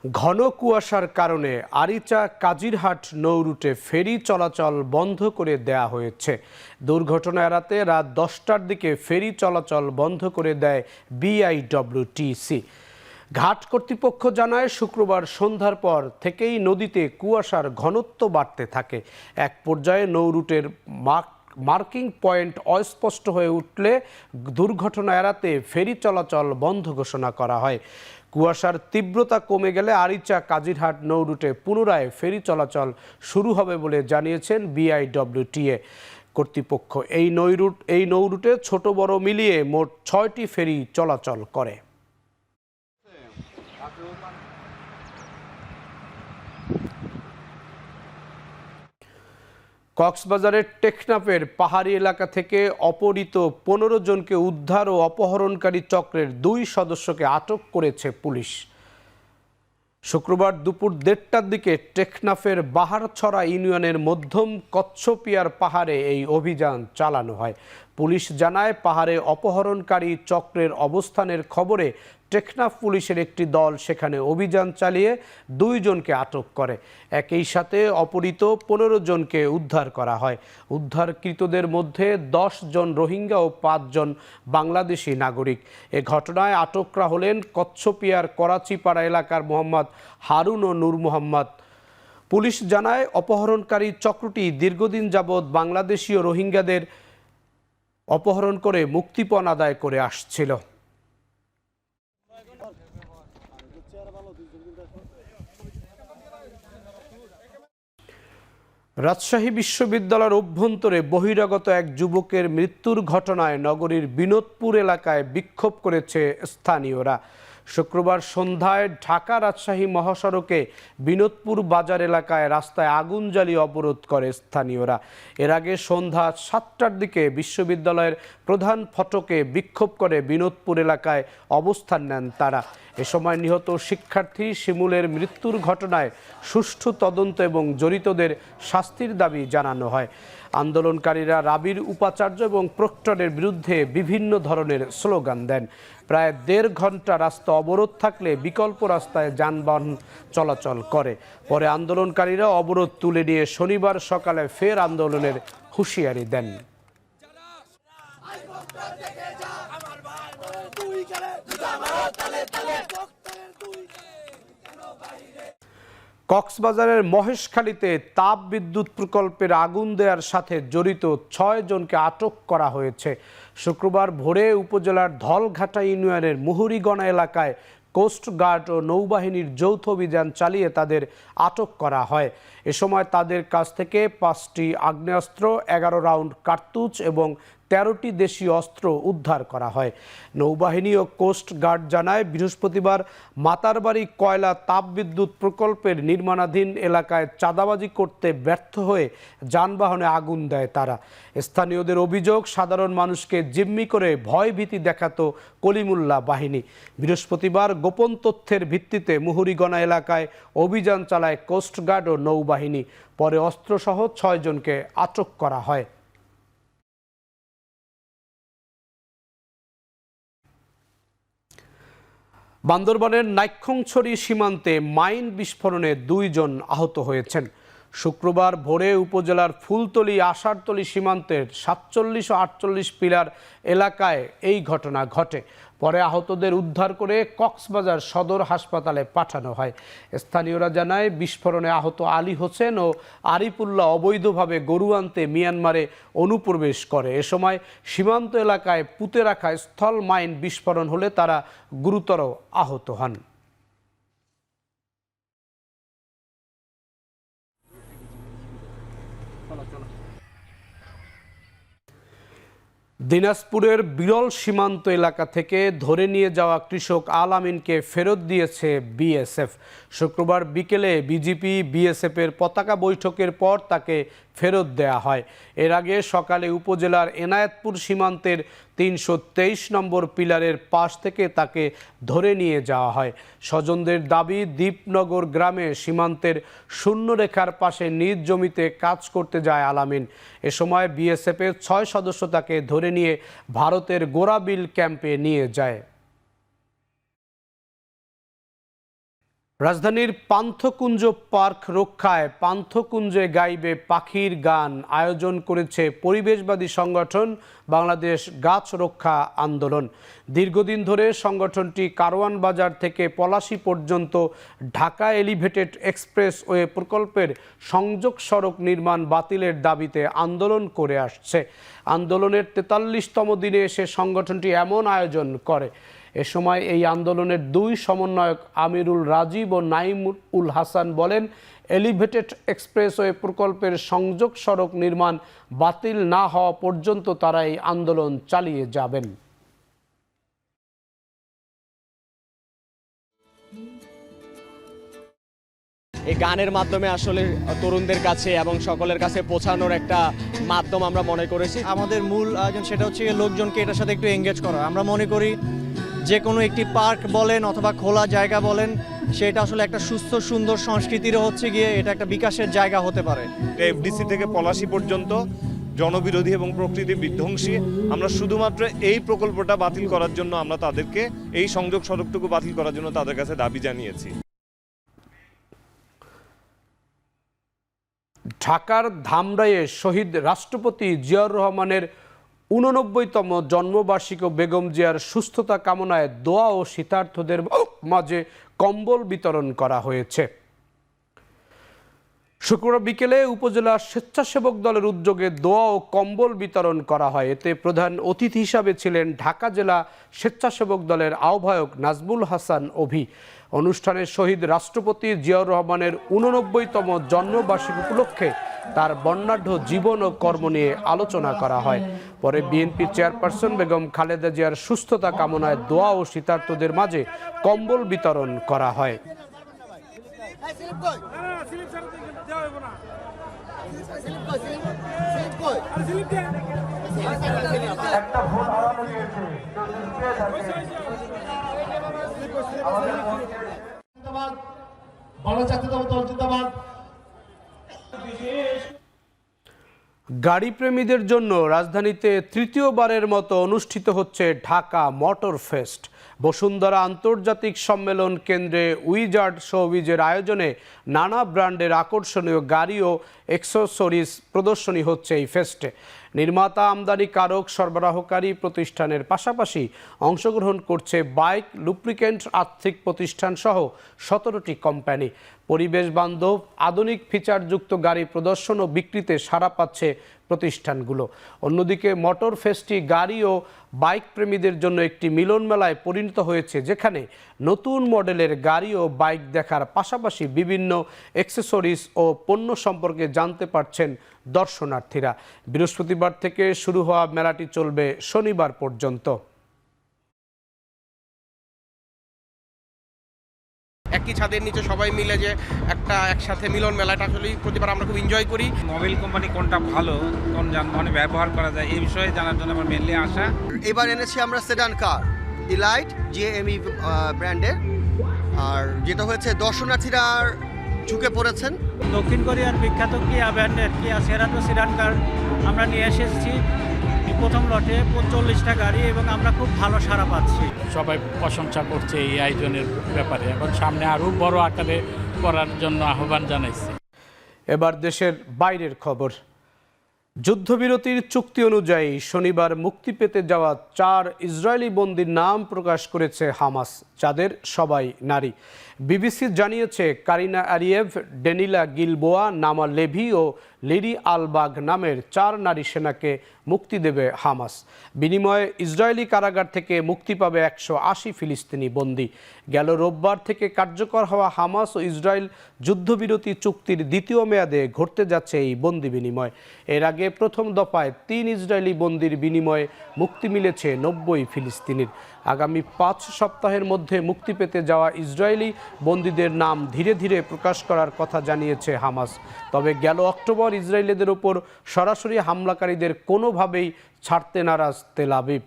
ঘন কুয়াশার কারণে আরিচা কাজিরহাট নৌ রুটে ফেরি চলাচল বন্ধ করে দেয়া হয়েছে। দুর্ঘটনা এড়াতে রাত 10টার দিকে ফেরি চলাচল বন্ধ করে দেয় বিআইডব্লিউটিসি। ঘাট কর্তৃপক্ষ জানায়, শুক্রবার সন্ধ্যার পর থেকেই নদীতে কুয়াশার ঘনত্ব বাড়তে থাকে। এক পর্যায়ে নৌ রুটের মার্কিং পয়েন্ট অস্পষ্ট হয়ে উঠলে দুর্ঘটনা এড়াতে ফেরি চলাচল বন্ধ ঘোষণা করা হয়। কুয়াশার তীব্রতা কমে গেলে আরিচা কাজিরহাট নৌ রুটে পুনরায় ফেরি চলাচল শুরু হবে বলে জানিয়েছেন বিআইডব্লিউটিএ কর্তৃপক্ষ। এই নৌ রুটে ছোট বড় মিলিয়ে মোট 6টি ফেরি চলাচল করে। কক্সবাজারের টেকনাফের পাহাড়ি এলাকা থেকে অপহৃত 15 জনকে উদ্ধার ও অপহরণকারী চক্রের 2 সদস্যকে আটক করেছে পুলিশ। শুক্রবার দুপুর 1:30টার দিকে টেকনাফের বাহারছড়া ইউনিয়নের মধ্যম কচ্ছপিয়ার পাহাড়ে এই অভিযান চালানো হয়। পুলিশ জানায়, পাহাড়ে অপহরণকারী চক্রের অবস্থানের খবরে টেকনাফ পুলিশের একটি দল সেখানে অভিযান চালিয়ে 2 জনকে আটক করে। একই সাথে অপহৃত 15 জনকে উদ্ধার করা হয়। উদ্ধারকৃতদের মধ্যে 10 জন রোহিঙ্গা ও 5 জন বাংলাদেশি নাগরিক। এ ঘটনায় আটকরা হলেন কচ্ছপিয়ার করাচিপাড়া এলাকার মোহাম্মদ হারুন ও নূর মোহাম্মদ। পুলিশ জানায়, অপহরণকারী চক্রটি দীর্ঘদিন যাবৎ বাংলাদেশি ও রোহিঙ্গাদের অপহরণ করে মুক্তিপণ আদায় করে আসছিল। রাজশাহী বিশ্ববিদ্যালয়ের অভ্যন্তরে বহিরাগত এক যুবকের মৃত্যুর ঘটনায় নগরীর বিনোদপুর এলাকায় বিক্ষোভ করেছে স্থানীয়রা। শুক্রবার সন্ধ্যায় ঢাকা রাজশাহী মহাসড়কে বিনোদপুর বাজার এলাকায় রাস্তায় আগুন জ্বালিয়ে অবরোধ করে স্থানীয়রা। এর আগে সন্ধ্যা 7টার দিকে বিশ্ববিদ্যালয়ের প্রধান ফটকে বিক্ষোভ করে বিনোদপুর এলাকায় অবস্থান নেন তারা। এ সময় নিহত শিক্ষার্থী শিমুলের মৃত্যুর ঘটনায় সুষ্ঠু তদন্ত এবং জড়িতদের শাস্তির দাবি জানানো হয়। আন্দোলনকারীরা রাবির উপাচার্য এবং প্রক্টরের বিরুদ্ধে বিভিন্ন ধরনের স্লোগান দেন। প্রায় 1.5 ঘন্টা রাস্তা অবরোধ থাকলে বিকল্প রাস্তায় যানবাহন চলাচল করে। পরে আন্দোলনকারীরা অবরোধ তুলে নিয়ে শনিবার সকালে ফের আন্দোলনের হুঁশিয়ারি দেন। কক্সবাজারের মহেশখালীতে তাপ বিদ্যুৎ প্রকল্পের আগুন দেওয়ার সাথে জড়িত 6 জনকে আটক করা হয়েছে। শুক্রবার ভোরে উপজেলার ধলঘাটা ইউনিয়নের মুহুরীগণা এলাকায় কোস্ট গার্ড ও নৌবাহিনীর যৌথ অভিযান চালিয়ে তাদের আটক করা হয়। এ সময় তাদের কাছ থেকে 5টি আগ্নেয়াস্ত্র, 11 রাউন্ড কার্তুজ এবং 13টি দেশীয় অস্ত্র উদ্ধার করা হয়। নৌবাহিনী ও কোস্ট গার্ড জানায়, বৃহস্পতিবার মাতারবাড়ি কয়লা তাপবিদ্যুৎ প্রকল্পের নির্মাণাধীন এলাকায় চাঁদাবাজি করতে ব্যর্থ হয়ে যানবাহনে আগুন দেয় তারা। স্থানীয়দের অভিযোগ, সাধারণ মানুষকে জিম্মি করে ভয়ভীতি দেখাতো কলিমুল্লাহ বাহিনী। বৃহস্পতিবার গোপন তথ্যের ভিত্তিতে মুহুরীগণা এলাকায় অভিযান চালায় কোস্ট গার্ড ও নৌবাহিনী। পরে অস্ত্রসহ 6 জনকে আটক করা হয়। বান্দরবানের নাইক্ষ্যংছড়ি সীমান্তে মাইন বিস্ফোরণে 2 জন আহত হয়েছেন। শুক্রবার ভোরে উপজেলার ফুলতলি আষাঢ়তলি সীমান্তের 47 ও 48 পিলার এলাকায় এই ঘটনা ঘটে। পরে আহতদের উদ্ধার করে কক্সবাজার সদর হাসপাতালে পাঠানো হয়। স্থানীয়রা জানায়, বিস্ফোরণে আহত আলী হোসেন ও আরিফুল্লাহ অবৈধভাবে গরু আনতে মিয়ানমারে অনুপ্রবেশ করে। এ সময় সীমান্ত এলাকায় পুঁতে রাখা স্থল মাইন বিস্ফোরণ হলে তারা গুরুতর আহত হন। দিনাজপুরের বিরল সীমান্ত এলাকা থেকে ধরে নিয়ে যাওয়া কৃষক আল আমিনকে ফেরত দিয়েছে বিএসএফ। শুক্রবার বিকেলে বিজিপি বিএসএফের পতাকা বৈঠকের পর তাকে ফেরত দেয়া হয়। এর আগে সকালে উপজেলার এনায়েতপুর সীমান্তের 323 নম্বর পিলারের পাশ থেকে তাকে ধরে নিয়ে যাওয়া হয়। স্বজনদের দাবি, দীপনগর গ্রামে সীমান্তের শূন্যরেখার পাশে নিজ জমিতে কাজ করতে যায় আল আমিন। এ সময় বিএসএফের 6 সদস্য তাকে ধরে নিয়ে ভারতের গোরাবিল ক্যাম্পে নিয়ে যায়। রাজধানীর পান্থকুঞ্জ পার্ক রক্ষায় পান্থকুঞ্জে গাইবে পাখির গান আয়োজন করেছে পরিবেশবাদী সংগঠন বাংলাদেশ গাছ রক্ষা আন্দোলন। দীর্ঘদিন ধরে সংগঠনটি কারওয়ান বাজার থেকে পলাশী পর্যন্ত ঢাকা এলিভেটেড এক্সপ্রেসওয়ে প্রকল্পের সংযোগ সড়ক নির্মাণ বাতিলের দাবিতে আন্দোলন করে আসছে। আন্দোলনের ৪৩তম দিনে এসে সংগঠনটি এমন আয়োজন করে। এ সময় এই আন্দোলনের দুই সমন্বয়ক আমিরুল রাজীব ও নাইমুল হাসান বলেন, এলিভেটেড এক্সপ্রেসওয়ে প্রকল্পের সংযোগ সড়ক নির্মাণ বাতিল না হওয়া পর্যন্ত তারা এই আন্দোলন চালিয়ে যাবেন। এই গানের মাধ্যমে আসলে তরুণদের কাছে এবং সকলের কাছে পৌঁছানোর একটা মাধ্যম আমরা মনে করেছি। আমাদের মূল আয়োজন সেটা হচ্ছে লোকজনকে এটার সাথে একটু এঙ্গেজ করা। আমরা মনে করি যে কোনো একটি পার্ক বলেন অথবা খোলা জায়গা বলেন, সেটা আসলে একটা সুস্থ সুন্দর সংস্কৃতিরও হচ্ছে গিয়ে এটা একটা বিকাশের জায়গা হতে পারে। এফডিসি থেকে পলাশী পর্যন্ত জনবিরোধী এবং প্রকৃতি বিধ্বংসী। আমরা শুধুমাত্র এই প্রকল্পটা বাতিল করার জন্য আমরা তাদেরকে এই সংযোগ সড়কটুকু বাতিল করার জন্য তাদের কাছে দাবি জানিয়েছি। ঢাকার ধামরাইয়ে শহীদ রাষ্ট্রপতি জিয়াউর রহমানের ৮৯তম জন্মবার্ষিকী ও বেগম জিয়ার সুস্থতা কামনায় দোয়া ও শীতার্থদের মাঝে কম্বল বিতরণ করা হয়েছে। শুক্রবার বিকেলে উপজেলা স্বেচ্ছাসেবক দলের উদ্যোগে দোয়া ও কম্বল বিতরণ করা হয়। এতে প্রধান অতিথি হিসাবে ছিলেন ঢাকা জেলা স্বেচ্ছাসেবক দলের আহ্বায়ক নাজমুল হাসান অভি। অনুষ্ঠানে শহীদ রাষ্ট্রপতি জিয়াউর রহমানের ৮৯তম জন্মবার্ষিকী উপলক্ষে তার বর্ণাঢ্য জীবন ও কর্ম নিয়ে আলোচনা করা হয়। পরে বিএনপি চেয়ারপারসন বেগম খালেদা জিয়ার সুস্থতা কামনায় দোয়া ও শীতার্থদের মাঝে কম্বল বিতরণ করা হয়। গাড়ি প্রেমীদের জন্য রাজধানীতে তৃতীয়বারের মতো অনুষ্ঠিত হচ্ছে ঢাকা মোটর ফেস্ট। বসুন্ধরা আন্তর্জাতিক সম্মেলন কেন্দ্রে উইজার্ড শোবিজের আয়োজনে নানা ব্র্যান্ডের আকর্ষণীয় গাড়ি ও অ্যাক্সেসরিজ প্রদর্শনী হচ্ছে এই ফেস্টে। নির্মাতা, আমদানিকারক, সরবরাহকারী প্রতিষ্ঠানের পাশাপাশি অংশগ্রহণ করছে বাইক, লুব্রিকেন্ট, আর্থিক প্রতিষ্ঠান সহ 17টি কোম্পানি। পরিবেশ বান্ধব আধুনিক ফিচারযুক্ত গাড়ি প্রদর্শন ও বিক্রিতে সাড়া পাচ্ছে প্রতিষ্ঠানগুলো। অন্যদিকে মোটর ফেস্টটি গাড়ি ও বাইক প্রেমীদের জন্য একটি মিলন মেলায় পরিণত হয়েছে, যেখানে নতুন মডেলের গাড়ি ও বাইক দেখার পাশাপাশি বিভিন্ন অ্যাক্সেসরিজ ও পণ্য সম্পর্কে জানতে পারছেন দর্শনার্থীরা। বৃহস্পতিবার থেকে শুরু হওয়া মেলাটি চলবে শনিবার পর্যন্ত। একই ছাদের নিচে সবাই মিলে যে একটা একসাথে মিলন মেলাটা আসলে প্রতিবার আমরা খুব এনজয় করি। মোবাইল কোম্পানি কোনটা ভালো, কোন যানবাহনে ব্যবহার করা যায়, এই বিষয়ে জানার জন্য আমার মেনলি আসা। এবার এনেছি আমরা সেডান কার ইলাইট জিএমই ব্র্যান্ডের, আর যেটা হয়েছে দর্শনার্থীরা ঝুঁকে পড়েছেন। দক্ষিণ কোরিয়ার বিখ্যাত কিয়া ব্র্যান্ডের কিয়া সেরাটো সেডান কার আমরা নিয়ে এসেছি প্রথম লটে 45টা গাড়ি, এবং আমরা খুব ভালো সাড়া পাচ্ছি। সবাই প্রশংসা করছে এই আয়োজনের ব্যাপারে, এবং সামনে আরও বড় আকারে করার জন্য আহ্বান জানাইছে। এবার দেশের বাইরের খবর। যুদ্ধবিরতির চুক্তি অনুযায়ী শনিবার মুক্তি পেতে যাওয়া 4 ইসরায়েলি বন্দীর নাম প্রকাশ করেছে হামাস, যাদের সবাই নারী। বিবিসি জানিয়েছে কারিনা আরিয়েভ, ডেনিলা গিলবোয়া, নামা লেভি ও লিরি আলবাগ নামের 4 নারী সেনাকে মুক্তি দেবে হামাস। বিনিময়ে ইসরায়েলি কারাগার থেকে মুক্তি পাবে 180 ফিলিস্তিনি বন্দী। গেল রোববার থেকে কার্যকর হওয়া হামাস ও ইসরায়েল যুদ্ধবিরতি চুক্তির দ্বিতীয় মেয়াদে ঘটতে যাচ্ছে এই বন্দি বিনিময়। এর আগে প্রথম দফায় 3 ইসরায়েলি বন্দির বিনিময়ে মুক্তি মিলেছে 90 ফিলিস্তিনির। আগামী 5 সপ্তাহের মধ্যে মুক্তি পেতে যাওয়া ইসরায়েলি বন্দীদের নাম ধীরে ধীরে প্রকাশ করার কথা জানিয়েছে হামাস। তবে গেল অক্টোবর ইসরায়েলিদের ওপর সরাসরি হামলাকারীদের কোনোভাবেই ছাড়তে নারাজ তেল আবিব।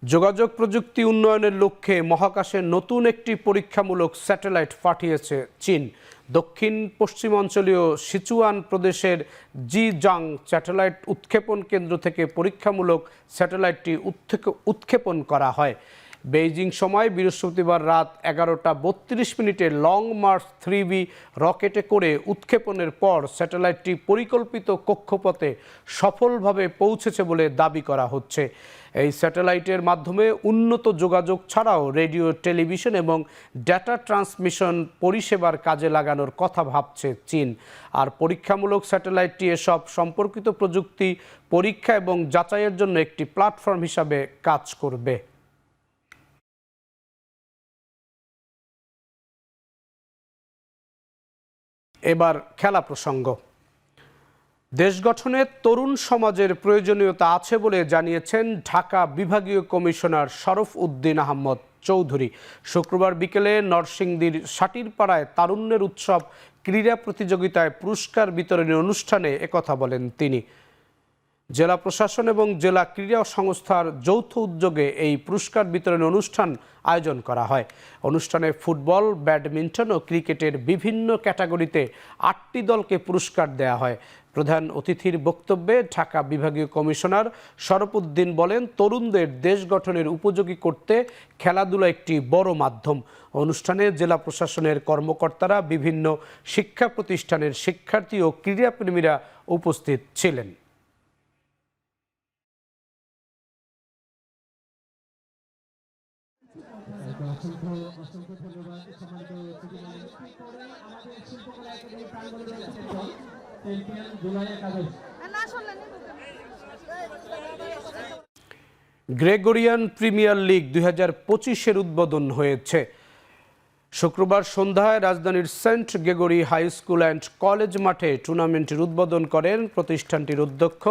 যোগাযোগ প্রযুক্তি উন্নয়নের লক্ষ্যে মহাকাশে নতুন একটি পরীক্ষামূলক স্যাটেলাইট পাঠিয়েছে চীন। দক্ষিণ পশ্চিমাঞ্চলীয় সিচুয়ান প্রদেশের জিজাং স্যাটেলাইট উৎক্ষেপণ কেন্দ্র থেকে পরীক্ষামূলক স্যাটেলাইটটি উৎক্ষেপণ করা হয়। বেইজিং সময় বৃহস্পতিবার রাত 11:32 লং মার্চ 3B রকেটে করে উৎক্ষেপণের পর স্যাটেলাইটটি পরিকল্পিত কক্ষপথে সফলভাবে পৌঁছেছে বলে দাবি করা হচ্ছে। এই স্যাটেলাইটের মাধ্যমে উন্নত যোগাযোগ ছাড়াও রেডিও, টেলিভিশন এবং ডেটা ট্রান্সমিশন পরিষেবার কাজে লাগানোর কথা ভাবছে চীন। আর পরীক্ষামূলক স্যাটেলাইটটি এসব সম্পর্কিত প্রযুক্তি পরীক্ষা এবং যাচাইয়ের জন্য একটি প্ল্যাটফর্ম হিসাবে কাজ করবে। এবার খেলা প্রসঙ্গ। দেশ গঠনে তরুণ সমাজের প্রয়োজনীয়তা আছে বলে জানিয়েছেন ঢাকা বিভাগীয় কমিশনার শরফ উদ্দিন আহমদ চৌধুরী। শুক্রবার বিকেলে নরসিংদীর সাটিরপাড়ায় তারুণ্যের উৎসব ক্রীড়া প্রতিযোগিতায় পুরস্কার বিতরণী অনুষ্ঠানে একথা বলেন তিনি। জেলা প্রশাসন এবং জেলা ক্রীড়া সংস্থার যৌথ উদ্যোগে এই পুরস্কার বিতরণী অনুষ্ঠান আয়োজন করা হয়। অনুষ্ঠানে ফুটবল, ব্যাডমিন্টন ও ক্রিকেটের বিভিন্ন ক্যাটাগরিতে 8টি দলকে পুরস্কার দেয়া হয়। প্রধান অতিথির বক্তব্যে ঢাকা বিভাগীয় কমিশনার শরফ উদ্দিন বলেন, তরুণদের দেশ গঠনের উপযোগী করতে খেলাধুলা একটি বড় মাধ্যম। অনুষ্ঠানে জেলা প্রশাসনের কর্মকর্তারা, বিভিন্ন শিক্ষা প্রতিষ্ঠানের শিক্ষার্থী ও ক্রীড়াপ্রেমীরা উপস্থিত ছিলেন। গ্রেগরিয়ান প্রিমিয়ার লিগ 2025-এর উদ্বোধন হয়েছে। শুক্রবার সন্ধ্যায় রাজধানীর saint Gregory high school and college মাঠে টুর্নামেন্টের উদ্বোধন করেন প্রতিষ্ঠানটির অধ্যক্ষ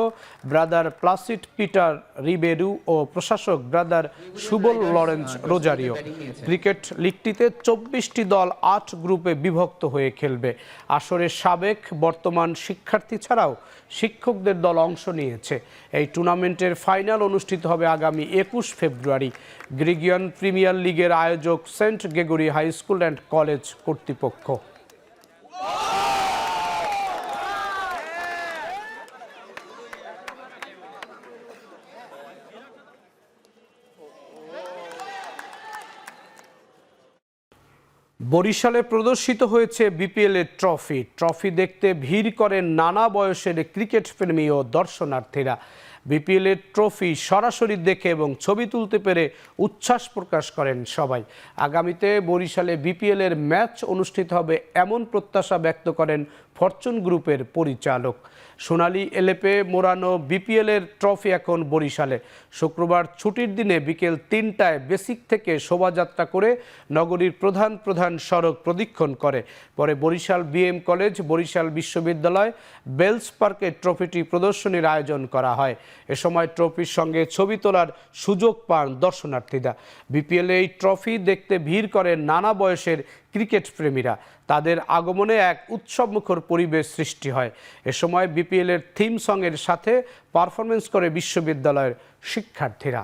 ব্রাদার প্লাসিড পিটার রিবেরু ও প্রশাসক brother Subal Lawrence Rozario. Cricket লিগটিতে 24টি দল 8 গ্রুপে বিভক্ত হয়ে খেলবে। আসরে সাবেক, বর্তমান শিক্ষার্থী ছাড়াও শিক্ষকদের দল অংশ নিয়েছে। এই টুর্নামেন্টের ফাইনাল অনুষ্ঠিত হবে আগামী 21 ফেব্রুয়ারি। গ্রেগরিয়ান প্রিমিয়ার লিগের আয়োজক Saint Gregory high school and college কর্তৃপক্ষ। বরিশালে প্রদর্শিত হয়েছে বিপিএল এর ট্রফি দেখতে ভিড় করেন নানা বয়সের ক্রিকেট প্রেমী ও দর্শনার্থীরা। বিপিএল এর ট্রফি সরাসরি দেখে এবং ছবি তুলতে পেরে উচ্ছ্বাস প্রকাশ করেন সবাই। আগামীতে বরিশালে বিপিএল এর ম্যাচ অনুষ্ঠিত হবে এমন প্রত্যাশা ব্যক্ত করেন ফরচুন গ্রুপের পরিচালক। সোনালী এলেপে মোড়ানো বিপিএল এর ট্রফি এখন বরিশালে। শুক্রবার ছুটির দিনে বিকেল 3টায় বেসিক থেকে শোভাযাত্রা করে নগরীর প্রধান সড়ক প্রদক্ষিণ করে। পরে বরিশাল বিএম কলেজ, বরিশাল বিশ্ববিদ্যালয়, বেলস পার্কে ট্রফিটি প্রদর্শনীর আয়োজন করা হয়। এ সময় ট্রফির সঙ্গে ছবি তোলার সুযোগ পান দর্শনার্থীরা। বিপিএল এই ট্রফি দেখতে ভিড় করেন নানা বয়সের ক্রিকেট প্রেমীরা। তাদের আগমনে এক উৎসবমুখর পরিবেশ সৃষ্টি হয়। এ সময় বিপিএল এর থিম সঙ্গের সাথে পারফরমেন্স করে বিশ্ববিদ্যালয়ের শিক্ষার্থীরা।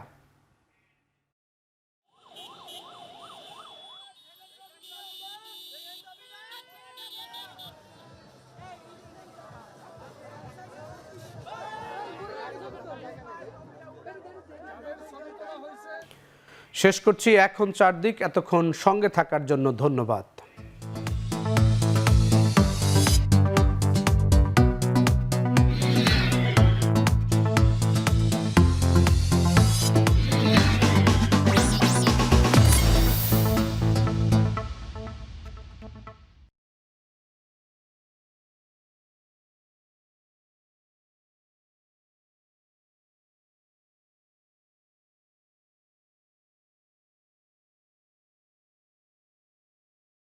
শেষ করছি এখন চারদিক। এতক্ষণ সঙ্গে থাকার জন্য ধন্যবাদ।